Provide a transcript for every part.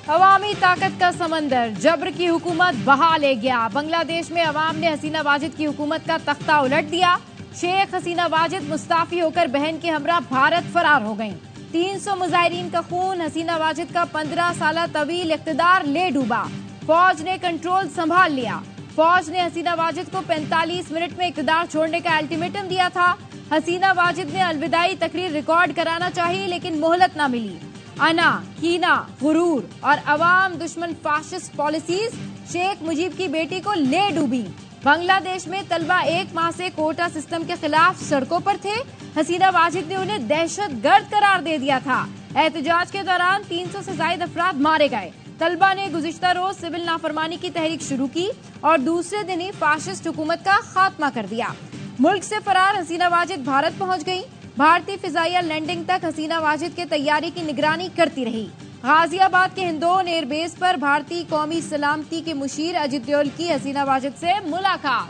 अवामी ताकत का समंदर जबर की हुकूमत बहा ले गया। बांग्लादेश में अवाम ने हसीना वाजिद की हुकूमत का तख्ता उलट दिया। शेख हसीना वाजिद मुस्ताफी होकर बहन के हमरा भारत फरार हो गईं। 300 मुजाहिरीन का खून, हसीना वाजिद का 15 साल तवील इख्तिदार ले डूबा। फौज ने कंट्रोल संभाल लिया। फौज ने हसीना वाजिद को 45 मिनट में इख्तिदार छोड़ने का अल्टीमेटम दिया था। हसीना वाजिद ने अलविदाई तकरीर रिकॉर्ड कराना चाहिए, लेकिन मोहलत न मिली। अना, कीना, गुरूर और अवाम दुश्मन फाशिस्ट पॉलिसीज शेख मुजीब की बेटी को ले डूबी। बांग्लादेश में तलबा 1 माह से कोटा सिस्टम के खिलाफ सड़कों पर थे। हसीना वाजिद ने उन्हें दहशतगर्द करार दे दिया था। एहतजाज के दौरान 300 से ज्यादा अफराद मारे गए। तलबा ने गुज़िश्ता रोज सिविल नाफरमानी की तहरीक शुरू की और दूसरे दिन ही फाशिस्ट हुकूमत का खात्मा कर दिया। मुल्क से फरार हसीना वाजिद भारत पहुंच गई। भारतीय फिजाइया लैंडिंग तक हसीना वाजिद के तैयारी की निगरानी करती रही। गाजियाबाद के हिंदोन एयरबेस पर भारतीय कौमी सलामती के मुशीर अजित डोल की हसीना वाजिद से मुलाकात।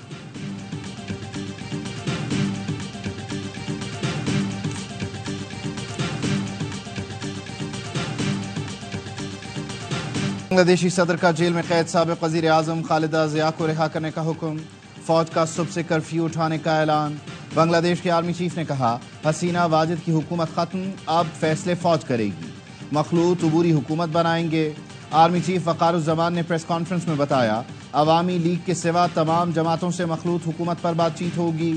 बांग्लादेशी सदर का जेल में कैद साबिक वजीर आजम खालिदा जिया को रिहा करने का हुक्म। फौज का सुबह से कर्फ्यू उठाने का ऐलान। बांग्लादेश के आर्मी चीफ ने कहा, हसीना वाजिद की हुकूमत खत्म, अब फैसले फौज करेगी। मखलूत उबूरी हुकूमत बनाएंगे। आर्मी चीफ वक़ारुज़्ज़मान ने प्रेस कॉन्फ्रेंस में बताया, अवामी लीग के सिवा तमाम जमातों से मखलूत हुकूमत पर बातचीत होगी।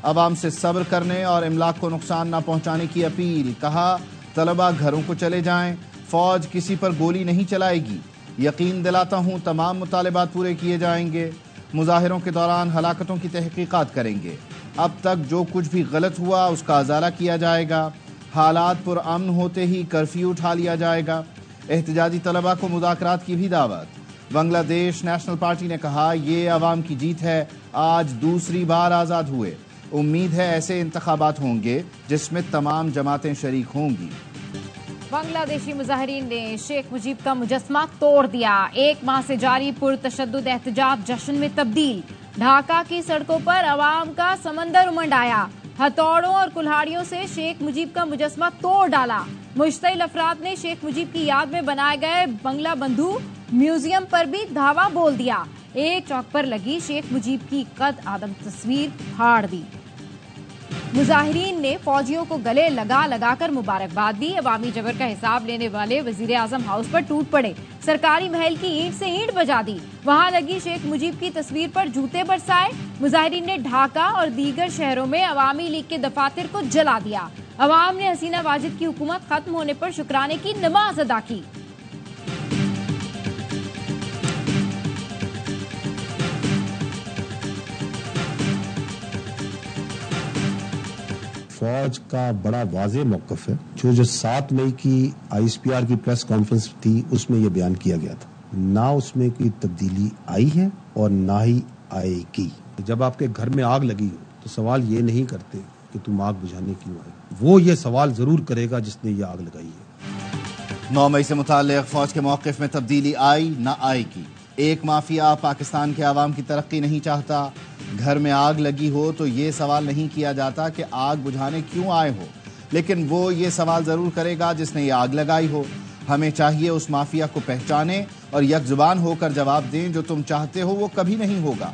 अवाम से सब्र करने और इमलाक को नुकसान न पहुंचाने की अपील। कहा, तलबा घरों को चले जाएं, फौज किसी पर गोली नहीं चलाएगी। यकीन दिलाता हूं तमाम मुतालिबात पूरे किए जाएंगे। मुजाहिरों के दौरान हलाकतों की तहकीकात करेंगे। अब तक जो कुछ भी गलत हुआ उसका अजाला किया जाएगा। हालात पुरअमन होते ही कर्फ्यू उठा लिया जाएगा। एहतजाजी तलबा को मुज़ाकरात की भी दावत। बांग्लादेश नेशनल पार्टी ने कहा, ये अवाम की जीत है, आज दूसरी बार आज़ाद हुए। उम्मीद है ऐसे इंतखाबात होंगे जिसमें तमाम जमातें शरीक होंगी। बांग्लादेशी मुजाहिरीन ने शेख मुजीब का मुजस्मा तोड़ दिया। 1 माह से जारी पुरतशद्दुद एहतजाज जश्न में तब्दील। ढाका की सड़कों पर अवाम का समंदर उमड़ आया। हथौड़ों और कुल्हाड़ियों से शेख मुजीब का मुजस्मा तोड़ डाला। मुश्तिल अफराद ने शेख मुजीब की याद में बनाए गए बंगला बंधु म्यूजियम पर भी धावा बोल दिया। एक चौक पर लगी शेख मुजीब की कद आदम तस्वीर फाड़ दी। मुजाहिरीन ने फौजियों को गले लगा लगाकर मुबारकबाद दी। अवामी जबर का हिसाब लेने वाले वजीर आजम हाउस पर टूट पड़े। सरकारी महल की ईंट से ईंट बजा दी। वहां लगी शेख मुजीब की तस्वीर पर जूते बरसाए। मुजाहिरीन ने ढाका और दीगर शहरों में अवामी लीग के दफातर को जला दिया। अवाम ने हसीना वाजिद की हुकूमत खत्म होने पर शुक्राने की नमाज अदा की। फौज का बड़ा वाज़ेह मौक़िफ़ है। जो 7 मई की ISPR की प्रेस कॉन्फ्रेंस थी उसमें यह बयान किया गया था। ना उसमें कोई तब्दीली आई है और ना ही आएगी। जब आपके घर में आग लगी हो तो सवाल ये नहीं करते कि तुम आग बुझाने क्यों आए, वो ये सवाल जरूर करेगा जिसने ये आग लगाई है। 9 मई से मुताल्लिक़ फौज के मौक़िफ़ में तब्दीली आई ना आएगी। एक माफिया पाकिस्तान के आवाम की तरक्की नहीं चाहता। घर में आग लगी हो तो ये सवाल नहीं किया जाता कि आग बुझाने क्यों आए हो, लेकिन वो ये सवाल ज़रूर करेगा जिसने ये आग लगाई हो। हमें चाहिए उस माफिया को पहचाने और यकजुबान होकर जवाब दें। जो तुम चाहते हो वो कभी नहीं होगा।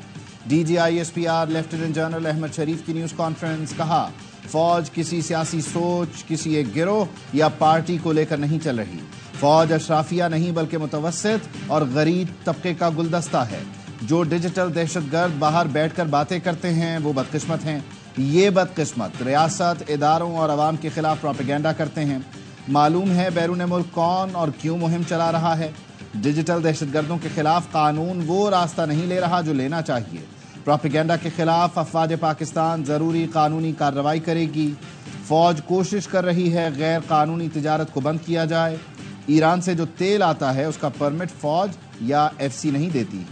DG ISPR lieutenant general Ahmed Sharif की न्यूज़ कॉन्फ्रेंस। कहा, फौज किसी सियासी सोच, किसी एक गिरोह या पार्टी को लेकर नहीं चल रही। फौज अशराफिया नहीं बल्कि मुतवस्सित और गरीब तबके का गुलदस्ता है। जो डिजिटल दहशतगर्द बाहर बैठकर बातें करते हैं वो बदकिस्मत हैं। ये बदकिस्मत रियासत, इदारों और अवाम के खिलाफ प्रोपेगेंडा करते हैं। मालूम है बैरून मुल्क कौन और क्यों मुहिम चला रहा है। डिजिटल दहशतगर्दों के खिलाफ कानून वो रास्ता नहीं ले रहा जो लेना चाहिए। प्रोपेगेंडा के खिलाफ अफवाज पाकिस्तान ज़रूरी कानूनी कार्रवाई करेगी। फौज कोशिश कर रही है गैर कानूनी तिजारत को बंद किया जाए। ईरान से जो तेल आता है उसका परमिट फौज या FC नहीं देती।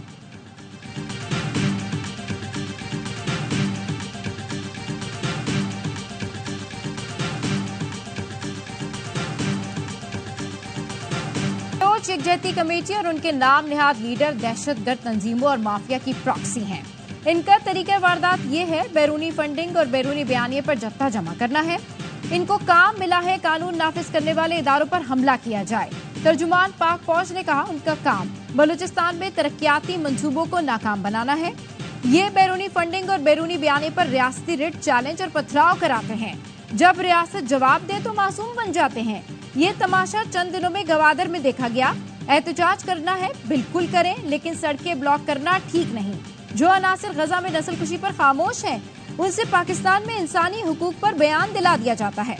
यकजहती कमेटी और उनके नाम निहाद लीडर दहशतगर्द तंजीमों और माफिया की प्रॉक्सी हैं। इनका तरीका वारदात ये है, बैरूनी फंडिंग और बैरूनी बयानिए पर जत्था जमा करना है। इनको काम मिला है कानून नाफिज करने वाले इदारों पर हमला किया जाए। तर्जुमान पाक फौज ने कहा उनका काम बलूचिस्तान में तरक्याती मंसूबों को नाकाम बनाना है। ये बैरूनी फंडिंग और बैरूनी बयाने पर रियासती रिट चैलेंज और पथराव कराते हैं। जब रियासत जवाब दे तो मासूम बन जाते हैं। ये तमाशा चंद दिनों में गवादर में देखा गया। एहतजाज करना है बिल्कुल करें, लेकिन सड़कें ब्लॉक करना ठीक नहीं। जो अनासिर गजा में नस्लकुशी पर खामोश हैं, उनसे पाकिस्तान में इंसानी हुकूक पर बयान दिला दिया जाता है।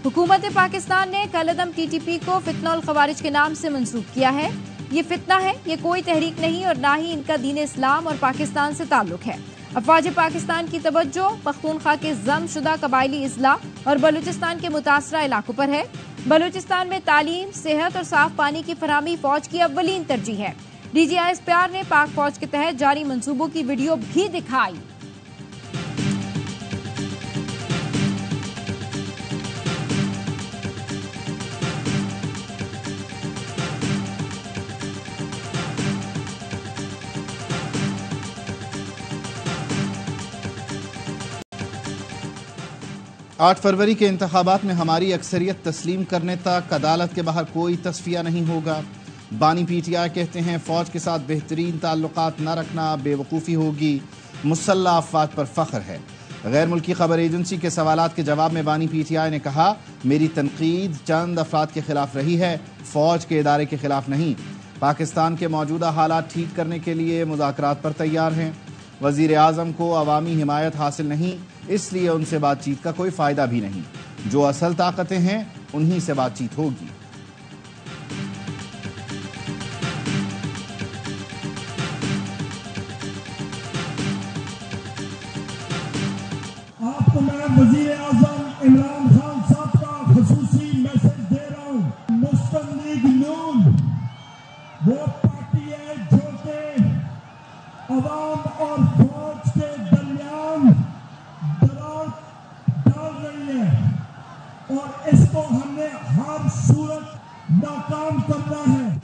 हुकूमत पाकिस्तान ने कलअदम टीटीपी को फितना उल खवारिज के नाम से मंसूब किया है। ये फितना है, ये कोई तहरीक नहीं और ना ही इनका दीन इस्लाम और पाकिस्तान से ताल्लुक है। अफवाज पाकिस्तान की तवज्जो पख्तूनख्वा के जमशुदा कबायली इजला और बलूचिस्तान के मुतासरा इलाकों पर है। बलूचिस्तान में तालीम, सेहत और साफ पानी की फराहमी फौज की अव्वलीन तरजीह है। DGISPR ने पाक फौज के तहत जारी मंसूबों की वीडियो भी दिखाई। आठ फरवरी के इंतखाबात में हमारी अक्सरियत तस्लीम करने तक अदालत के बाहर कोई तस्फिया नहीं होगा। बानी PTI कहते हैं फौज के साथ बेहतरीन ताल्लुकात न रखना बेवकूफ़ी होगी। मुसल्लह अफवाज पर फख्र है। गैर मुल्की खबर एजेंसी के सवालात के जवाब में बानी PTI ने कहा, मेरी तनकीद चंद अफराद के खिलाफ रही है, फौज के इदारे के खिलाफ नहीं। पाकिस्तान के मौजूदा हालात ठीक करने के लिए मुज़ाकरात पर तैयार हैं। वज़ीर आज़म को अवामी हिमायत हासिल नहीं, इसलिए उनसे बातचीत का कोई फ़ायदा भी नहीं। जो असल ताकतें हैं उन्हीं से बातचीत होगी। आपको मैं वज़ीर आज़म इमरान खान साहब का ख़ुसूसी मैसेज दे रहा हूँ। मुस्लिम लीग नून वो पार्टी है जो कि अवाम और फौज के दरमियान दरार डाल रही है और इसको हमने हर सूरत नाकाम करना है।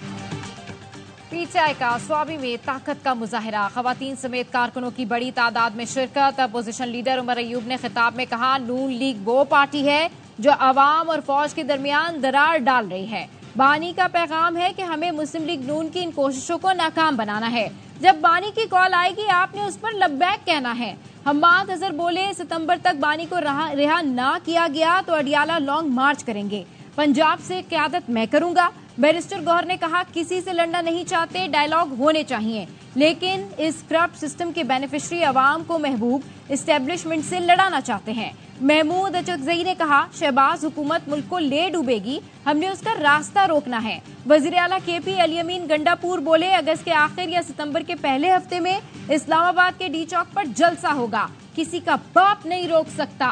PTI का स्वाबी में ताकत का मुजाहिरा, खवातीन समेत कारकुनों की बड़ी तादाद में शिरकत। अपोजिशन लीडर उमर अयूब ने खिताब में कहा, नून लीग वो पार्टी है जो अवाम और फौज के दरमियान दरार डाल रही है। बानी का पैगाम है कि हमें मुस्लिम लीग नून की इन कोशिशों को नाकाम बनाना है। जब बानी की कॉल आएगी आपने उस पर लब्बैक कहना है। हम्माद अजहर बोले, सितंबर तक बानी को रिहा ना किया गया तो अडियाला लॉन्ग मार्च करेंगे। पंजाब से क़यादत मैं करूंगा। बैरिस्टर गौहर ने कहा, किसी से लड़ना नहीं चाहते, डायलॉग होने चाहिए, लेकिन इस करप्ट सिस्टम के बेनिफिशरी अवाम को महबूब इस्टेब्लिशमेंट से लड़ाना चाहते हैं। महमूद अचकजई ने कहा, शहबाज हुकूमत मुल्क को ले डूबेगी, हमने उसका रास्ता रोकना है। वजीर आला KP अली अमीन गंडापुर बोले, अगस्त के आखिर या सितंबर के पहले हफ्ते में इस्लामाबाद के डी चौक पर जलसा होगा, किसी का बाप नहीं रोक सकता।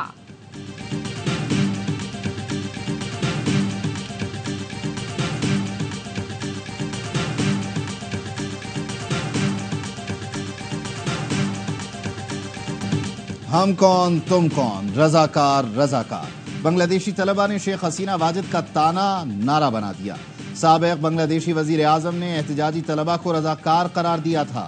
हम कौन तुम कौन, रजाकार रजाकार। बांग्लादेशी तलबा ने शेख हसीना वाजिद का ताना नारा बना दिया। साबिक बांग्लादेशी वजीर आजम ने एहतजाजी तलबा को रजाकार करार दिया था।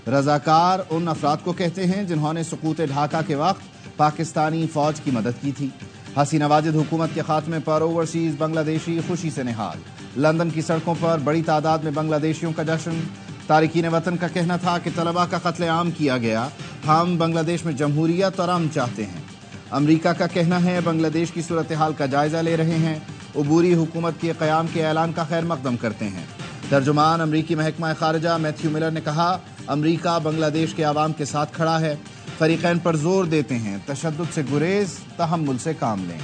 रजाकार उन अफराद को कहते हैं जिन्होंने सुकूत ढाका के वक्त पाकिस्तानी फौज की मदद की थी। हसीना वाजिद हुकूमत के खात्मे पर ओवरसीज बांग्लादेशी खुशी से निहाल। लंदन की सड़कों पर बड़ी तादाद में बांग्लादेशियों का जश्न। तारिकीन वतन का कहना था कि तलबा का कत्लेआम किया गया, हम बांग्लादेश में जमहूरियत और अमन चाहते हैं। अमरीका का कहना है बांग्लादेश की सूरत हाल का जायजा ले रहे हैं, उबूरी हुकूमत के क़याम के ऐलान का खैर मकदम करते हैं। तर्जुमान अमरीकी महकमा खारजा मैथ्यू मिलर ने कहा, अमरीका बांग्लादेश के आवाम के साथ खड़ा है। फरीकैन पर जोर देते हैं, तशद्दुद से गुरेज, तहम्मुल से काम लें।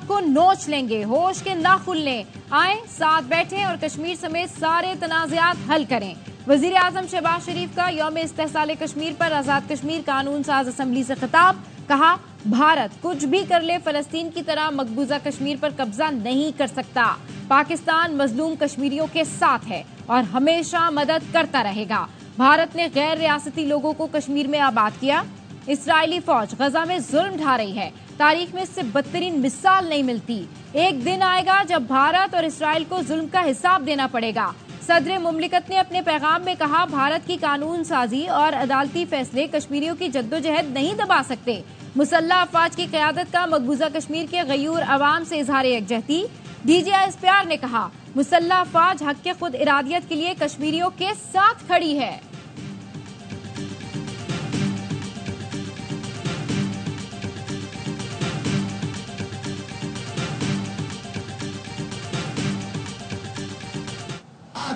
को नोच लेंगे, होश के ना खुलने आए, साथ बैठे और कश्मीर समेत सारे तनाज़ात हल करें। वजीर आजम शहबाज शरीफ का यौम इस्तेहसाल कश्मीर पर आजाद कश्मीर कानून साज असम्बली से खिताब। कहा, भारत कुछ भी कर ले, फलस्तीन की तरह मकबूजा कश्मीर पर कब्जा नहीं कर सकता। पाकिस्तान मजलूम कश्मीरियों के साथ है और हमेशा मदद करता रहेगा। भारत ने गैर रियासती लोगों को कश्मीर में आबाद किया। इसराइली फौज गजा में जुल्म ढा रही है, तारीख में इससे बदतरीन मिसाल नहीं मिलती। एक दिन आएगा जब भारत और इसराइल को जुल्म का हिसाब देना पड़ेगा। सदर मुमलिकत ने अपने पैगाम में कहा, भारत की कानून साजी और अदालती फैसले कश्मीरियों की जद्दोजहद नहीं दबा सकते। मुसल्लह अफवाज की क़यादत का मकबूजा कश्मीर के गयूर अवाम से इजहार यकजहती। DGI SPR ने कहा, मुसल्लह अफवाज हक के खुद इरादियत के लिए कश्मीरियों के साथ खड़ी है।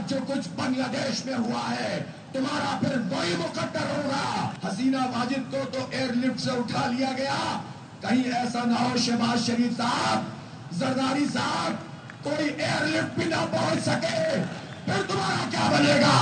जो कुछ बांग्लादेश में हुआ है, तुम्हारा फिर वही मुकद्दर होगा। हसीना वाजिद को तो एयरलिफ्ट से उठा लिया गया, कहीं ऐसा ना हो शहबाज शरीफ साहब, जरदारी साहब, कोई एयरलिफ्ट भी ना पहुंच सके, फिर तुम्हारा क्या बनेगा।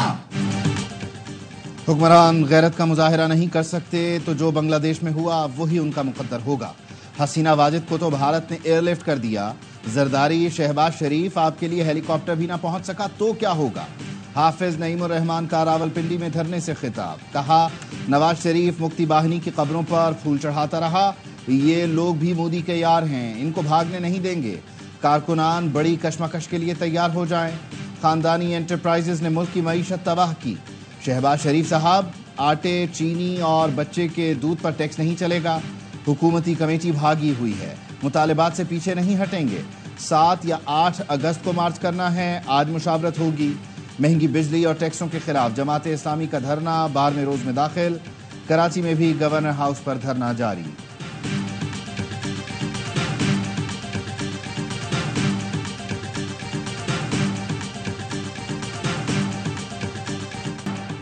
हुक्मरान गैरत का मुजाहिरा नहीं कर सकते तो जो बांग्लादेश में हुआ वही उनका मुकद्दर होगा। हसीना वाजिद को तो भारत ने एयरलिफ्ट कर दिया, जरदारी शहबाज शरीफ आपके लिए हेलीकॉप्टर भी ना पहुंच सका तो क्या होगा। हाफिज नईमुर रहमान का रावलपिंडी में धरने से खिताब, कहा नवाज शरीफ मुक्ति बाहिनी की कब्रों पर फूल चढ़ाता रहा, ये लोग भी मोदी के यार हैं, इनको भागने नहीं देंगे। कारकुनान बड़ी कशमकश के लिए तैयार हो जाएं। खानदानी एंटरप्राइजेज ने मुल्क की मईशत तबाह की। शहबाज शरीफ साहब, आटे, चीनी और बच्चे के दूध पर टैक्स नहीं चलेगा। हुकूमती कमेटी भागी हुई है, मुतालिबात से पीछे नहीं हटेंगे। 7 या 8 अगस्त को मार्च करना है, आज मुशावरत होगी। महंगी बिजली और टैक्सों के खिलाफ जमात इस्लामी का धरना बार में रोज में दाखिल। कराची में भी गवर्नर हाउस पर धरना जारी।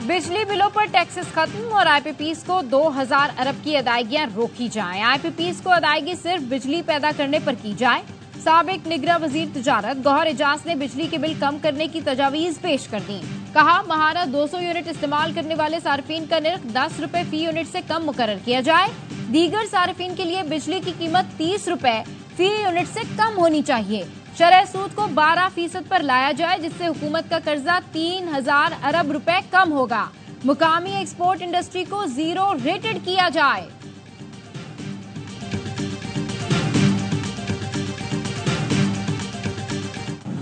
बिजली बिलों पर टैक्सेस खत्म और IPPs को 2000 अरब की अदायगियां रोकी जाएं। IPPs को अदायगी सिर्फ बिजली पैदा करने पर की जाए। साबिक निगरान वजीर तिजारत गौहर एजाज ने बिजली के बिल कम करने की तजावीज पेश कर दी। कहा, महारत 200 यूनिट इस्तेमाल करने वाले सार्फिन का निर्ख 10 रुपए फी यूनिट से कम मुकर्रर किया जाए। दीगर सार्फिन के लिए बिजली की कीमत 30 रुपए फी यूनिट से कम होनी चाहिए। शरह सूद को 12% पर लाया जाए, जिससे हुकूमत का कर्जा 3000 अरब रुपए कम होगा। मुकामी एक्सपोर्ट इंडस्ट्री को 0 रेटेड किया जाए।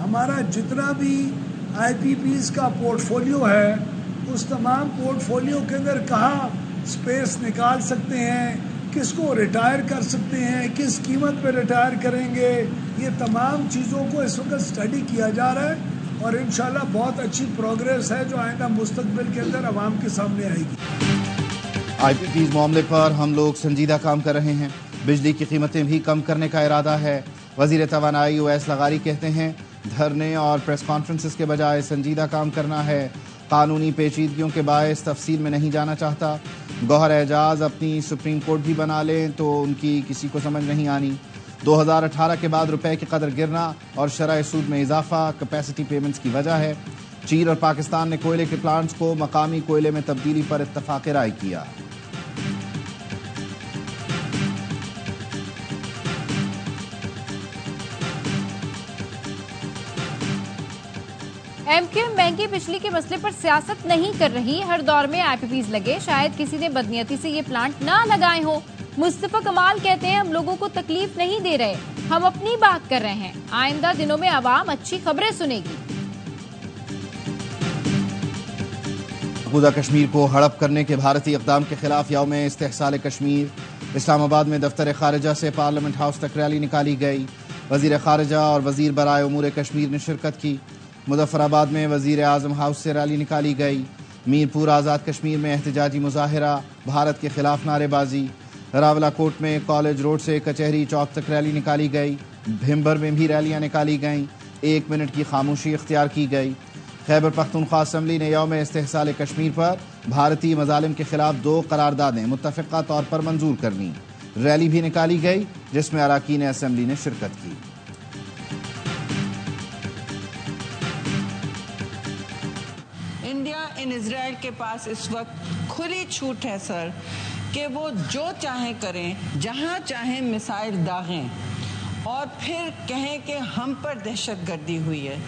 हमारा जितना भी IPPs का पोर्टफोलियो है, उस तमाम पोर्टफोलियो के अंदर कहाँ स्पेस निकाल सकते हैं, किसको रिटायर कर सकते हैं, किस कीमत पे रिटायर करेंगे, ये तमाम चीज़ों को इस वक्त स्टडी किया जा रहा है और इंशाल्लाह बहुत अच्छी प्रोग्रेस है जो आइंदा मुस्तकबिल के अंदर अवाम के सामने आएगी। IPPs मामले पर हम लोग संजीदा काम कर रहे हैं। बिजली की कीमतें भी कम करने का इरादा है। वजीर तवानाई ओवैस लगारी कहते हैं, धरने और प्रेस कॉन्फ्रेंसेस के बजाय संजीदा काम करना है। कानूनी पेचीदगियों के बायस तफसील में नहीं जाना चाहता। गौहर एजाज अपनी सुप्रीम कोर्ट भी बना लें तो उनकी किसी को समझ नहीं आनी। 2018 के बाद रुपए की कदर गिरना और शरह सूद में इजाफा कैपेसिटी पेमेंट्स की वजह है। चीन और पाकिस्तान ने कोयले के प्लांट्स को मकामी कोयले में तब्दीली पर इत्तफाक राय किया। MQM महंगी बिजली के मसले पर सियासत नहीं कर रही। हर दौर में IPPs लगे, शायद किसी ने बदनीयती से ये प्लांट ना लगाए हो। मुस्तफा कमाल कहते हैं, हम लोगों को तकलीफ नहीं दे रहे, हम अपनी बात कर रहे हैं। आइंदा दिनों में आवाम अच्छी खबरें सुनेगी। मकबूजा कश्मीर को हड़प करने के भारतीय इक़दाम के खिलाफ यौम इस्तेहसाल कश्मीर। इस्लामाबाद में दफ्तर खारिजा से पार्लियामेंट हाउस तक रैली निकाली गई। वजीर खारिजा और वजीर बराए उमूर कश्मीर ने शिरकत की। मुजफ्फराबाद में वजीर आजम हाउस से रैली निकाली गई। मीरपुर आज़ाद कश्मीर में एहतजाजी मुजाहिरा, भारत के खिलाफ नारेबाजी। रावलाकोट में कॉलेज रोड से कचहरी चौक तक रैली निकाली गई। भिम्बर में भी रैलियां निकाली गईं। 1 मिनट की खामोशी इख्तियार की गई। खैबर पख्तूनख्वा असम्बली ने यौम इस्तेहसाल कश्मीर पर भारतीय मजालिम के खिलाफ 2 करारदादें मुत्तफ़िक़ा तौर पर मंजूर कर लीं। रैली भी निकाली गई जिसमें अरकान असम्बली ने शिरकत की। इंडिया इन इजराइल के पास इस वक्त खुली छूट है सर कि वो जो चाहें करें, जहां चाहें मिसाइल दागें और फिर कहें कि हम पर दहशतगर्दी हुई है।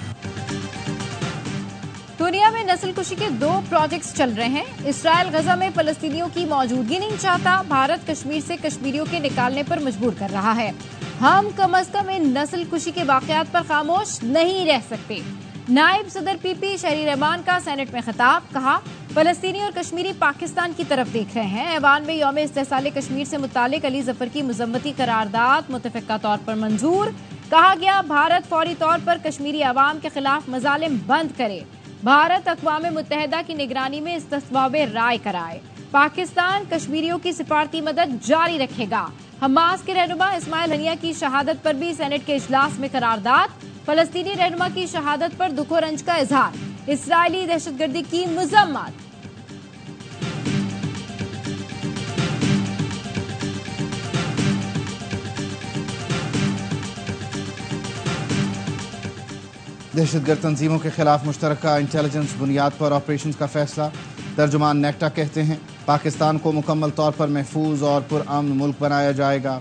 दुनिया में नस्लकुशी के 2 प्रोजेक्ट्स चल रहे हैं। इसराइल गजा में फलस्तीनियों की मौजूदगी नहीं चाहता, भारत कश्मीर से कश्मीरियों के निकालने पर मजबूर कर रहा है। हम कम अज कम इन नस्लकुशी के वाकयात पर खामोश नहीं रह सकते। नायब सदर पीपी शहरी रहमान का सेनेट में खिताब, कहा फलस्तीनी और कश्मीरी पाकिस्तान की तरफ देख रहे हैं। ऐवान में यौम इस्तेसाल कश्मीर से मुतालिक अली जफर की मुजम्मती करारदाद मुतफ़िक़ा तौर पर मंजूर। कहा गया भारत फौरी तौर पर कश्मीरी अवाम के खिलाफ मजालिम बंद करे। भारत अक़वाम मुत्तहिदा की निगरानी में इस्तिस्बाब राय कराए। पाकिस्तान कश्मीरियों की सिफारती मदद जारी रखेगा। हमास के रहनुमा इस्माइल हनिया की शहादत पर भी सेनेट के इजलास में करारदाद। फलस्तीनी रहनुमा की शहादत पर दुख और रंज का इजहार। इसराइली दहशतगर्दी की मजम्मत। दहशतगर्द तंजीमों के खिलाफ मुश्तरका इंटेलिजेंस बुनियाद पर ऑपरेशन का फैसला। तर्जुमान नेक्टा कहते हैं पाकिस्तान को मुकम्मल तौर पर महफूज और पुरअमन मुल्क बनाया जाएगा।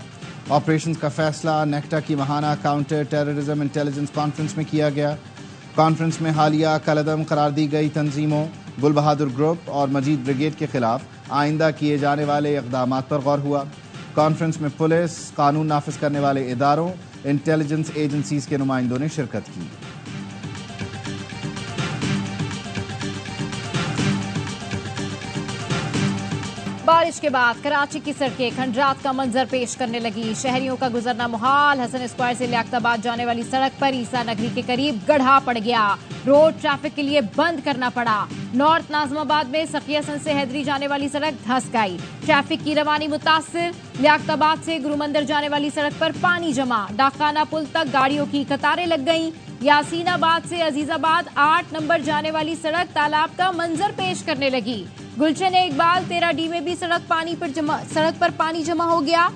ऑपरेशन का फैसला नेक्टा की माहाना काउंटर टेररिज्म इंटेलिजेंस कॉन्फ्रेंस में किया गया। कॉन्फ्रेंस में हालिया कलअदम करार दी गई तंजीमों गुल बहादुर ग्रुप और मजीद ब्रिगेड के खिलाफ आइंदा किए जाने वाले इक़दाम पर गौर हुआ। कॉन्फ्रेंस में पुलिस, कानून नाफिज करने वाले इदारों, इंटेलिजेंस एजेंसीज के नुमाइंदों ने शिरकत की। बारिश के बाद कराची की सड़कें खंडरात का मंजर पेश करने लगी। शहरियों का गुजरना मुहाल। हसन स्क्वायर से लियाकताबाद जाने वाली सड़क पर ईसा नगरी के करीब गड्ढा पड़ गया। रोड ट्रैफिक के लिए बंद करना पड़ा। नॉर्थ नाजमाबाद में सखियासन से हैदरी जाने वाली सड़क धंस गई। ट्रैफिक की रवानी मुतासिर। लियाकताबाद से गुरु मंदिर जाने वाली सड़क पर पानी जमा। डाकखाना पुल तक गाड़ियों की कतारें लग गईं। यासीनाबाद से अजीजाबाद 8 नंबर जाने वाली सड़क तालाब का मंजर पेश करने लगी। गुलशन इकबाल 13D में भी सड़क पर पानी जमा हो गया।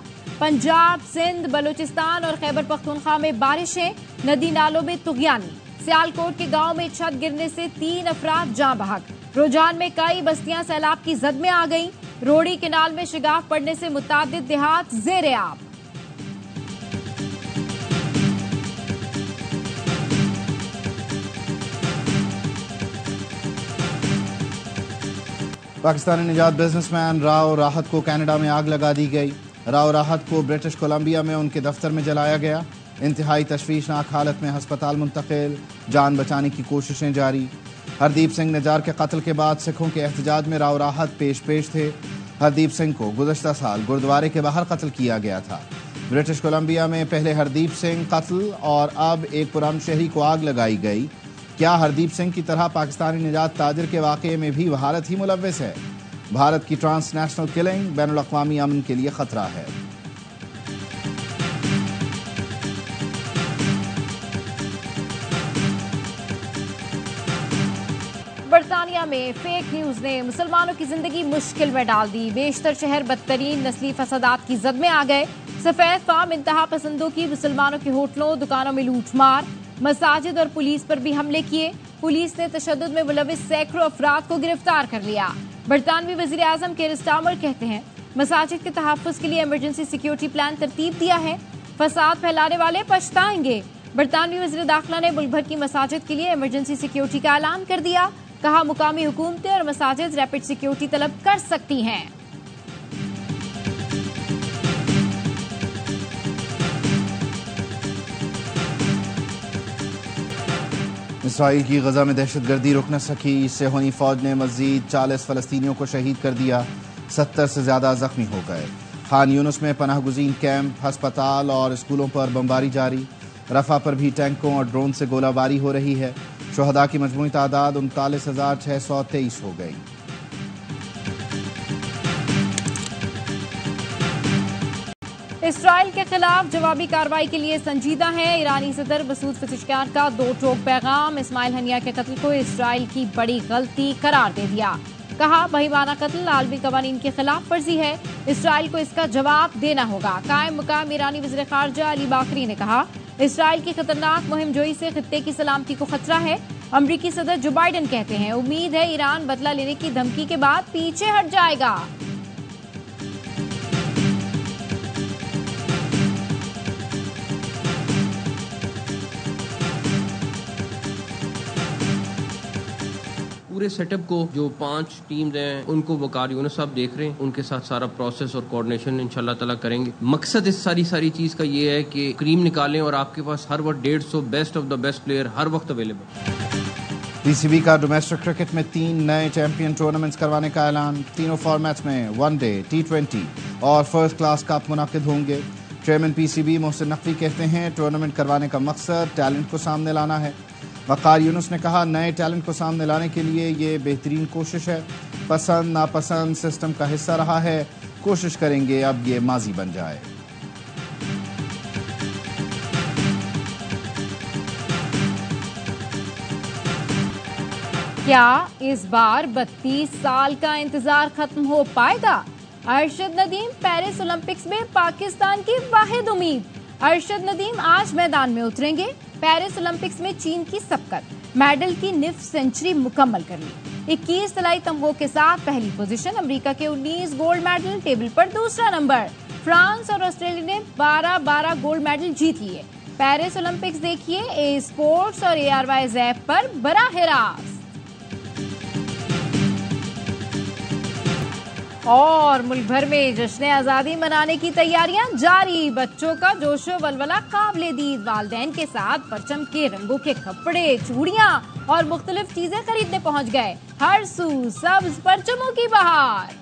पंजाब, सिंध, बलूचिस्तान और खैबर पख्तूनख्वा में बारिशें। नदी नालों में तुगयानी। सियालकोट के गांव में छत गिरने से 3 अफराद जान बहक। रुझान में कई बस्तियां सैलाब की जद में आ गईं। रोड़ी केनाल में शिगाफ पड़ने से मुतादिद देहात ज़ेरे आब। पाकिस्तानी निजात बिजनेसमैन राव राहत को कनाडा में आग लगा दी गई। राव राहत को ब्रिटिश कोलंबिया में उनके दफ्तर में जलाया गया। इंतहाई तशवीशनाक हालत में हस्पताल मुंतकिल, जान बचाने की कोशिशें जारी। हरदीप सिंह निजार के कत्ल के बाद सिखों के एहतजाज में राव राहत पेश थे। हरदीप सिंह को गुज़श्ता साल गुरुद्वारे के बाहर कत्ल किया गया था। ब्रिटिश कोलंबिया में पहले हरदीप सिंह कत्ल और अब एक पुरान शहरी को आग लगाई गई। क्या हरदीप सिंह की तरह पाकिस्तानी निजात ताजिर के वाक़े में भी भारत ही मुलव्विस है? भारत की ट्रांसनेशनल किलिंग बैनुल अक़वामी अमन के लिए खतरा है। बरतानिया में फेक न्यूज ने मुसलमानों की जिंदगी मुश्किल में डाल दी। बेशतर शहर बदतरीन नस्ली फसादात की जद में आ गए। सफेद फार्म इंतहा पसंदों की मुसलमानों के होटलों, दुकानों में लूटमार। मसाजिद और पुलिस पर भी हमले किए। पुलिस ने तशद्दुद में मुलविस सैकड़ों अफराद को गिरफ्तार कर लिया। बरतानवी वज़ीर आज़म केयर स्टारमर कहते हैं मसाजिद के तहफ़्फ़ुज़ के लिए इमरजेंसी सिक्योरिटी प्लान तरतीब दिया है। फसाद फैलाने वाले पछताएंगे। बरतानवी वज़ीर दाखिला ने मुल्क भर की मसाजिद के लिए इमरजेंसी सिक्योरिटी का ऐलान कर दिया। कहा मुकामी हुकूमतें और मसाजिद रैपिड सिक्योरिटी तलब कर सकती हैं। इसराइल की गजा में दहशतगर्दी रुक न सकी। सेहोनी फौज ने मजीद 40 फलस्तीनियों को शहीद कर दिया। 70 से ज्यादा जख्मी हो गए। खान यूनुस में पनाह गुज़ीन कैंप, अस्पताल और स्कूलों पर बमबारी जारी। रफा पर भी टैंकों और ड्रोन से गोलाबारी हो रही है। शुहदा की मजमूई तादाद 39,623 हो गई। इसराइल के खिलाफ जवाबी कार्रवाई के लिए संजीदा है। ईरानी सदर मसूद पेज़ेश्कियान का 2 टोक पैगाम। इस्माइल हनिया के कत्ल को इसराइल की बड़ी गलती करार दे दिया। कहा बहिमाना कत्ल आलमी कवानीन के खिलाफ वर्जी है। इसराइल को इसका जवाब देना होगा। कायम मुकाम ईरानी वज़ीर ख़ारजा अली बाकरी ने कहा इसराइल की खतरनाक मुहिम जोई से खित्ते की सलामती को खतरा है। अमरीकी सदर जो बाइडन कहते हैं उम्मीद है ईरान बदला लेने की धमकी के बाद पीछे हट जाएगा। पूरे सेटअप को जो 5 टीम्स हैं उनको वकार यूनुस साहब देख रहे हैं, उनके साथ सारा प्रोसेस और कोऑर्डिनेशन इंशाल्लाह ताला करेंगे। मकसद इस सारी चीज का ये है कि क्रीम निकालें और आपके पास हर वक्त 150 best of the best player हर वक्त अवेलेबल। पीसीबी का डोमेस्टिक क्रिकेट में 3 नए चैंपियन टूर्नामेंट्स करवाने का ऐलान। तीनों फॉर्मेट्स में वनडे, T20 और फर्स्ट क्लास कप मुनाकिद होंगे। चेयरमैन पीसीबी मोहसिन नकवी कहते हैं टूर्नामेंट करवाने का मकसद टैलेंट को सामने लाना है। वकार यूनुस ने कहा नए टैलेंट को सामने लाने के लिए ये बेहतरीन कोशिश है। पसंद नापसंद सिस्टम का हिस्सा रहा है, कोशिश करेंगे अब ये माजी बन जाए। क्या इस बार 32 साल का इंतजार खत्म हो पाएगा? अरशद नदीम पेरिस ओलंपिक्स में पाकिस्तान की वाहिद उम्मीद। अरशद नदीम आज मैदान में उतरेंगे। पेरिस ओलंपिक्स में चीन की सबकत, मेडल की निफ सेंचुरी मुकम्मल कर ली। 21 तलाई तमगों के साथ पहली पोजीशन। अमेरिका के 19 गोल्ड मेडल, टेबल पर दूसरा नंबर। फ्रांस और ऑस्ट्रेलिया ने 12 गोल्ड मेडल जीत लिए। पेरिस ओलंपिक्स देखिए ए स्पोर्ट्स और ARYZ ऐप पर बराह रास्त। और मुल्क भर में जश्न आजादी मनाने की तैयारियां जारी। बच्चों का जोशो वलवला काबिले दीद। वालिदैन के साथ परचम के रंगों के कपड़े, चूड़ियां और मुख्तलिफ चीजें खरीदने पहुंच गए। हर सू सब्ज परचमों की बहार।